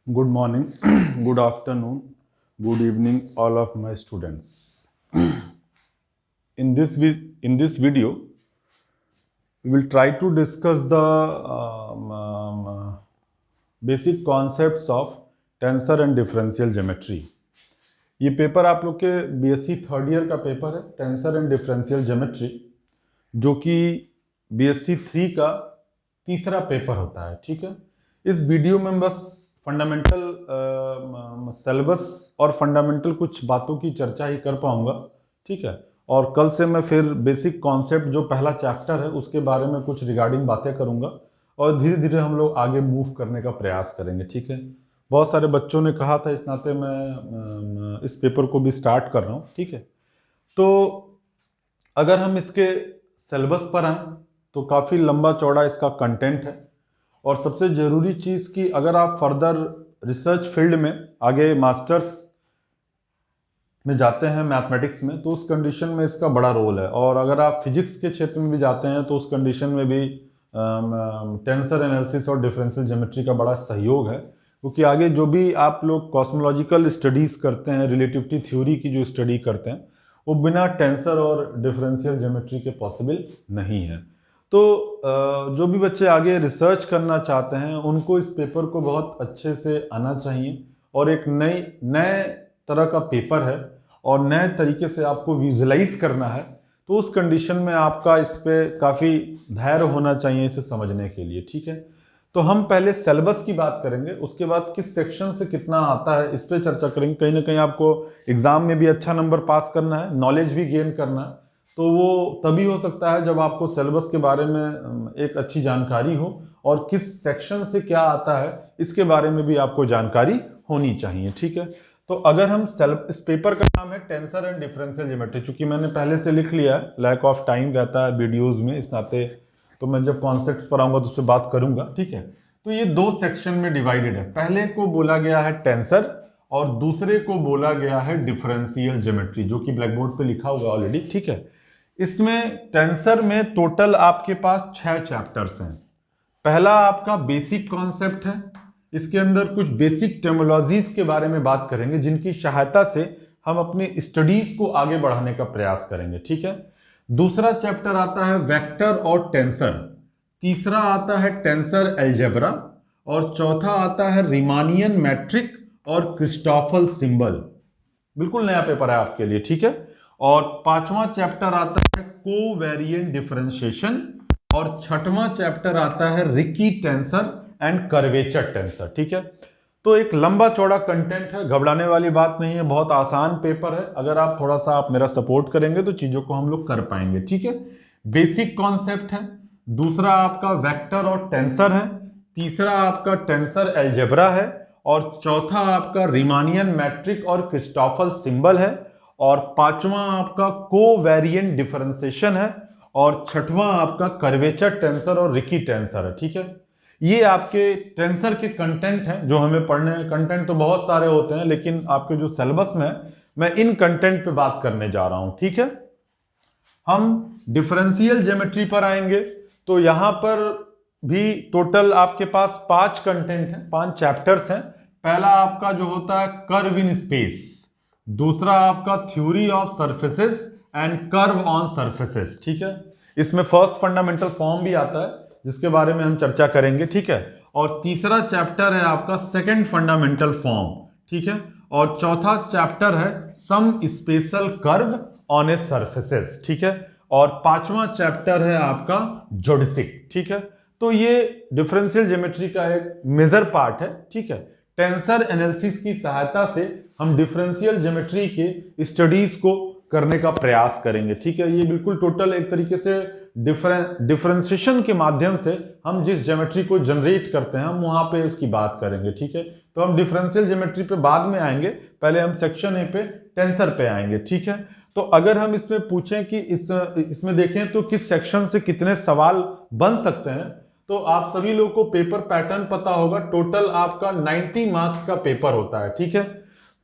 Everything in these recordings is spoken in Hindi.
Good morning, good afternoon, good evening, all of my students. In this video, we will try to discuss the basic concepts of tensor and differential geometry. ये पेपर आप लोग के बीएससी थर्ड ईयर का पेपर है, टेंसर एंड डिफरेंशियल ज्योमेट्री, जो कि बीएससी 3 का तीसरा पेपर होता है। ठीक है, इस वीडियो में बस फंडामेंटल सिलेबस और फंडामेंटल कुछ बातों की चर्चा ही कर पाऊंगा। ठीक है, और कल से मैं फिर बेसिक कॉन्सेप्ट जो पहला चैप्टर है उसके बारे में कुछ रिगार्डिंग बातें करूंगा और धीरे धीरे हम लोग आगे मूव करने का प्रयास करेंगे। ठीक है, बहुत सारे बच्चों ने कहा था, इस नाते मैं इस पेपर को भी स्टार्ट कर रहा हूँ। ठीक है, तो अगर हम इसके सिलेबस पर आए तो काफ़ी लंबा चौड़ा इसका कंटेंट है, और सबसे ज़रूरी चीज़ कि अगर आप फर्दर रिसर्च फील्ड में आगे मास्टर्स में जाते हैं मैथमेटिक्स में, तो उस कंडीशन में इसका बड़ा रोल है। और अगर आप फिजिक्स के क्षेत्र में भी जाते हैं तो उस कंडीशन में भी टेंसर एनालिसिस और डिफरेंशियल ज्योमेट्री का बड़ा सहयोग है, क्योंकि आगे जो भी आप लोग कॉस्मोलॉजिकल स्टडीज़ करते हैं, रिलेटिविटी थ्योरी की जो स्टडी करते हैं, वो बिना टेंसर और डिफरेंशियल ज्योमेट्री के पॉसिबल नहीं है। तो जो भी बच्चे आगे रिसर्च करना चाहते हैं उनको इस पेपर को बहुत अच्छे से आना चाहिए, और एक नए तरह का पेपर है और नए तरीके से आपको विजुलाइज करना है, तो उस कंडीशन में आपका इस पे काफ़ी धैर्य होना चाहिए इसे समझने के लिए। ठीक है, तो हम पहले सिलेबस की बात करेंगे, उसके बाद किस सेक्शन से कितना आता है इस पे चर्चा करेंगे। कहीं ना कहीं आपको एग्जाम में भी अच्छा नंबर पास करना है, नॉलेज भी गेन करना है, तो वो तभी हो सकता है जब आपको सिलेबस के बारे में एक अच्छी जानकारी हो, और किस सेक्शन से क्या आता है इसके बारे में भी आपको जानकारी होनी चाहिए। ठीक है, तो अगर हम इस पेपर का नाम है टेंसर एंड डिफरेंशियल ज्योमेट्री, चूंकि मैंने पहले से लिख लिया है, लैक ऑफ टाइम रहता है वीडियोस में, इस नाते तो मैं जब कॉन्सेप्ट्स पर आऊंगा तो उस पर बात करूंगा। ठीक है, तो ये दो सेक्शन में डिवाइडेड है, पहले को बोला गया है टेंसर और दूसरे को बोला गया है डिफरेंशियल ज्योमेट्री, जो कि ब्लैक बोर्ड पे लिखा हुआ ऑलरेडी। ठीक है, इसमें टेंसर में टोटल आपके पास 6 चैप्टर्स हैं। पहला आपका बेसिक कॉन्सेप्ट है, इसके अंदर कुछ बेसिक टर्मिनोलॉजीज के बारे में बात करेंगे जिनकी सहायता से हम अपनी स्टडीज को आगे बढ़ाने का प्रयास करेंगे। ठीक है, दूसरा चैप्टर आता है वेक्टर और टेंसर, तीसरा आता है टेंसर अलजेब्रा, और चौथा आता है रीमानियन मैट्रिक और क्रिस्टोफल सिंबल। बिल्कुल नया पेपर है आपके लिए। ठीक है, और पांचवा चैप्टर आता है कोवेरिएंट डिफरेंशिएशन, और छठवां चैप्टर आता है Ricky tensor and curvature tensor. ठीक है, तो एक लंबा चौड़ा कंटेंट है, घबराने वाली बात नहीं है, बहुत आसान पेपर है। अगर आप थोड़ा सा आप मेरा सपोर्ट करेंगे तो चीजों को हम लोग कर पाएंगे। ठीक है, बेसिक कॉन्सेप्ट है, दूसरा आपका वेक्टर और टेंसर है, तीसरा आपका टेंसर अलजेब्रा है, और चौथा आपका रीमानियन मैट्रिक और क्रिस्टोफल सिंबल है, और पांचवा आपका कोवेरिएंट डिफरेंशिएशन है, और छठवां आपका कर्वेचर टेंसर और रिकी टेंसर है। ठीक है, ये आपके टेंसर के कंटेंट हैं जो हमें पढ़ने हैं। कंटेंट तो बहुत सारे होते हैं, लेकिन आपके जो सिलेबस में मैं इन कंटेंट पे बात करने जा रहा हूं। ठीक है, हम डिफरेंशियल ज्योमेट्री पर आएंगे, तो यहां पर भी टोटल आपके पास 5 कंटेंट हैं, 5 चैप्टर्स हैं। पहला आपका जो होता है कर्व इन स्पेस, दूसरा आपका theory of surfaces and curve on surfaces. ठीक है, इसमें फर्स्ट फंडामेंटल फॉर्म भी आता है जिसके बारे में हम चर्चा करेंगे। ठीक है, और तीसरा चैप्टर है आपका सेकंड फंडामेंटल फॉर्म। ठीक है, और चौथा चैप्टर है some special curve on a surfaces. ठीक है, और पांचवा चैप्टर है आपका जोडिसिक। ठीक है, तो ये डिफरेंशियल ज्योमेट्री का एक मेजर पार्ट है। ठीक है, टेंसर एनालिसिस की सहायता से हम डिफरेंशियल ज्योमेट्री के स्टडीज को करने का प्रयास करेंगे। ठीक है, ये बिल्कुल टोटल एक तरीके से डिफरेंशिएशन के माध्यम से हम जिस ज्योमेट्री को जनरेट करते हैं हम वहां पे इसकी बात करेंगे। ठीक है, तो हम डिफरेंशियल ज्योमेट्री पे बाद में आएंगे, पहले हम सेक्शन ए पे टेंसर पे आएंगे। ठीक है, तो अगर हम इसमें पूछें कि इसमें देखें तो किस सेक्शन से कितने सवाल बन सकते हैं, तो आप सभी लोगों को पेपर पैटर्न पता होगा। टोटल आपका 90 मार्क्स का पेपर होता है। ठीक है,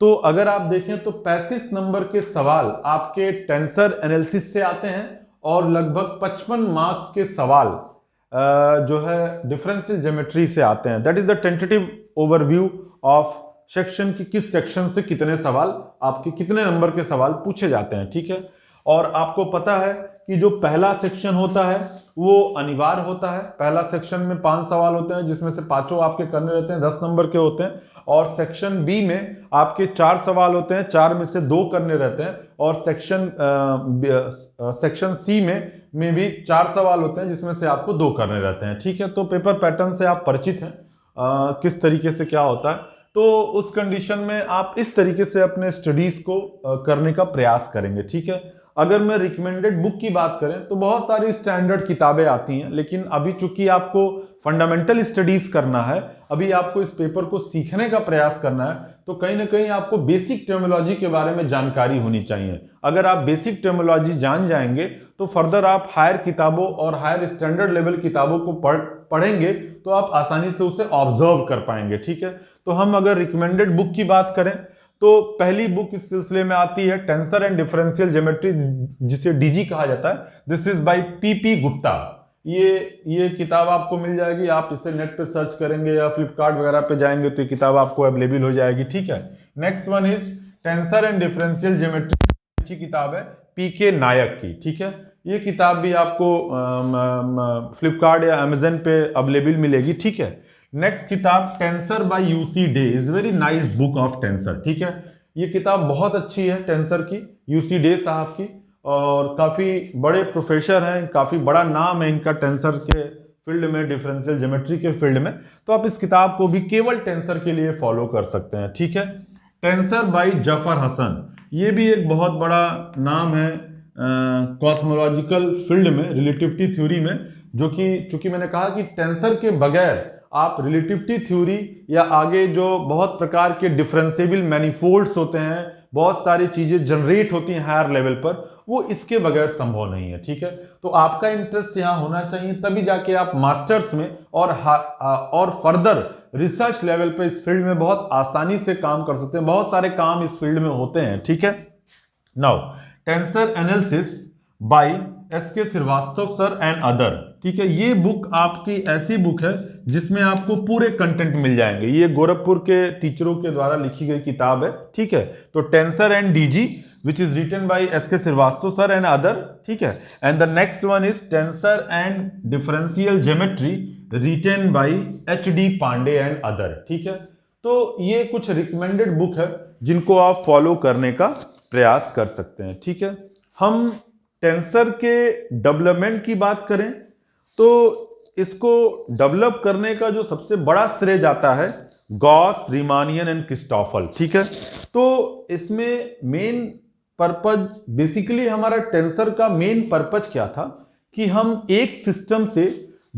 तो अगर आप देखें तो 35 नंबर के सवाल आपके टेंसर एनालिसिस से आते हैं, और लगभग 55 मार्क्स के सवाल जो है डिफरेंशियल ज्योमेट्री से आते हैं। That is the tentative overview of section की किस सेक्शन से कितने सवाल, आपके कितने नंबर के सवाल पूछे जाते हैं, ठीक है। और आपको पता है कि जो पहला सेक्शन होता है वो अनिवार्य होता है। पहला सेक्शन में 5 सवाल होते हैं जिसमें से 5 आपके करने रहते हैं, 10 नंबर के होते हैं। और सेक्शन बी में आपके 4 सवाल होते हैं, 4 में से 2 करने रहते हैं। और सेक्शन सी में भी 4 सवाल होते हैं जिसमें से आपको 2 करने रहते हैं, ठीक है। तो पेपर पैटर्न से आप परिचित हैं किस तरीके से क्या होता है। तो उस कंडीशन में आप इस तरीके से अपने स्टडीज को करने का प्रयास करेंगे, ठीक है। अगर मैं रिकमेंडेड बुक की बात करें तो बहुत सारी स्टैंडर्ड किताबें आती हैं, लेकिन अभी चूंकि आपको फंडामेंटल स्टडीज करना है, अभी आपको इस पेपर को सीखने का प्रयास करना है, तो कहीं ना कहीं आपको बेसिक टर्मिनोलॉजी के बारे में जानकारी होनी चाहिए। अगर आप बेसिक टर्मिनोलॉजी जान जाएंगे तो फर्दर आप हायर किताबों और हायर स्टैंडर्ड लेवल किताबों को पढ़ेंगे तो आप आसानी से उसे ऑब्जर्व कर पाएंगे, ठीक है। तो हम अगर रिकमेंडेड बुक की बात करें तो पहली बुक इस सिलसिले में आती है टेंसर एंड डिफरेंशियल ज्योमेट्री, जिसे डीजी कहा जाता है। This is by PP Gupta. ये किताब आपको मिल जाएगी, आप इसे नेट पे सर्च करेंगे या फ्लिपकार्ट वगैरह पे जाएंगे तो ये किताब आपको अवेलेबल हो जाएगी, ठीक है। Next one is tensor and differential geometry, अच्छी किताब है पीके नायक की, ठीक है। ये किताब भी आपको फ्लिपकार्ट या अमेजन पे अवेलेबल मिलेगी, ठीक है। नेक्स्ट किताब tensor by UC De is very nice book of tensor, ठीक है। ये किताब बहुत अच्छी है टेंसर की, यूसी डे साहब की, और काफी बड़े प्रोफेसर हैं, काफी बड़ा नाम है इनका टेंसर के फील्ड में, डिफरेंशियल ज्योमेट्री के फील्ड में। तो आप इस किताब को भी केवल टेंसर के लिए फॉलो कर सकते हैं, ठीक है। टेंसर बाय जफर हसन, ये भी एक बहुत बड़ा नाम है कॉस्मोलॉजिकल फील्ड में, रिलेटिविटी थ्योरी में, जो कि चूंकि मैंने कहा कि टेंसर के बगैर आप रिलेटिविटी थ्योरी या आगे जो बहुत प्रकार के डिफरेंशिएबल मैनिफोल्ड्स होते हैं, बहुत सारी चीजें जनरेट होती हैं हायर लेवल पर, वो इसके बगैर संभव नहीं है, ठीक है। तो आपका इंटरेस्ट यहाँ होना चाहिए, तभी जाके आप मास्टर्स में और फर्दर रिसर्च लेवल पे इस फील्ड में बहुत आसानी से काम कर सकते हैं। बहुत सारे काम इस फील्ड में होते हैं, ठीक है। Now tensor analysis by SK Srivastava sir and other, ठीक है। ये बुक आपकी ऐसी बुक है जिसमें आपको पूरे कंटेंट मिल जाएंगे। ये गोरखपुर के टीचरों के द्वारा लिखी गई किताब है, ठीक है। तो tensor and DG which is written by SK Srivastava sir and other, ठीक है। And the next one is tensor and differential geometry written by HD Pandey and other, ठीक है। तो ये कुछ रिकमेंडेड बुक है जिनको आप फॉलो करने का प्रयास कर सकते हैं, ठीक है। हम टेंसर के डेवलपमेंट की बात करें तो इसको डेवलप करने का जो सबसे बड़ा श्रेय जाता है गॉस, रीमानियन एंड क्रिस्टोफल, ठीक है। तो इसमें मेन पर्पज, बेसिकली हमारा टेंसर का मेन पर्पज क्या था कि हम एक सिस्टम से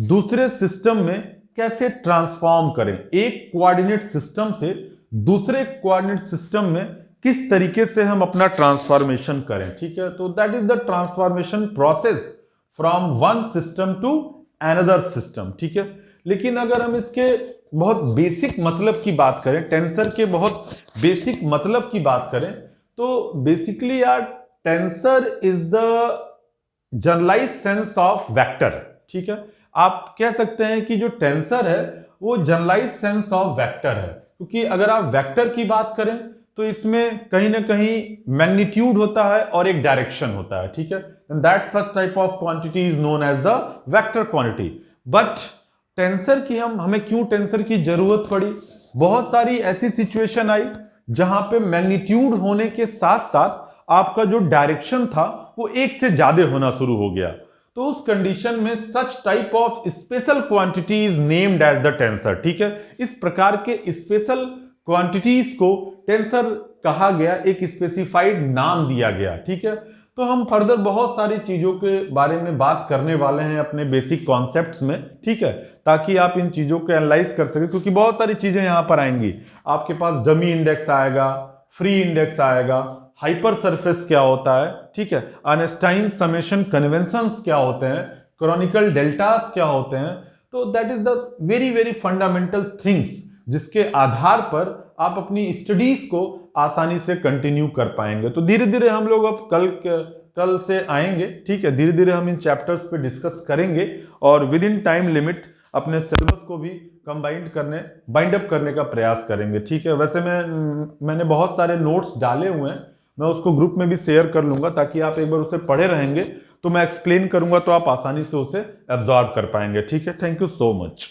दूसरे सिस्टम में कैसे ट्रांसफॉर्म करें, एक कोऑर्डिनेट सिस्टम से दूसरे कोऑर्डिनेट सिस्टम में किस तरीके से हम अपना ट्रांसफॉर्मेशन करें, ठीक है। तो that is the transformation process from one system to another system, ठीक है। लेकिन अगर हम इसके बहुत बेसिक मतलब की बात करें, टेंसर के बहुत बेसिक मतलब की बात करें, तो बेसिकली यार tensor is the generalize sense of vector, ठीक है। आप कह सकते हैं कि जो टेंसर है वो जनरलाइज सेंस ऑफ वेक्टर है, क्योंकि अगर आप वेक्टर की बात करें तो इसमें कहीं ना कहीं मैग्नीट्यूड होता है और एक डायरेक्शन होता है, ठीक है। That such type of quantity is known as the vector quantity. But tensor की हमें क्यों टेंसर की जरूरत पड़ी? बहुत सारी ऐसी सिचुएशन आई जहां पे मैग्नीट्यूड होने के साथ साथ आपका जो डायरेक्शन था वो एक से ज्यादा होना शुरू हो गया। तो उस कंडीशन में such type of special quantity is named as the tensor, ठीक है। इस प्रकार के स्पेशल क्वांटिटीज को टेंसर कहा गया, एक स्पेसिफाइड नाम दिया गया, ठीक है। तो हम फर्दर बहुत सारी चीजों के बारे में बात करने वाले हैं अपने बेसिक कॉन्सेप्ट्स में, ठीक है, ताकि आप इन चीजों को एनालाइज कर सकें, क्योंकि बहुत सारी चीजें यहां पर आएंगी। आपके पास डमी इंडेक्स आएगा, फ्री इंडेक्स आएगा, हाइपर सरफेस क्या होता है, ठीक है, आइंस्टाइन समेशन कन्वेंशंस क्या होते हैं, क्रॉनिकल डेल्टास क्या होते हैं। तो that is the very very fundamental things जिसके आधार पर आप अपनी स्टडीज को आसानी से कंटिन्यू कर पाएंगे। तो धीरे धीरे हम लोग अब कल से आएंगे, ठीक है। धीरे धीरे हम इन चैप्टर्स पे डिस्कस करेंगे और विद इन टाइम लिमिट अपने सिलेबस को भी बाइंड अप करने का प्रयास करेंगे, ठीक है। वैसे मैंने बहुत सारे नोट्स डाले हुए हैं, मैं उसको ग्रुप में भी शेयर कर लूंगा ताकि आप एक बार उसे पढ़े रहेंगे तो मैं एक्सप्लेन करूंगा तो आप आसानी से उसे एब्जॉर्ब कर पाएंगे, ठीक है। Thank you so much.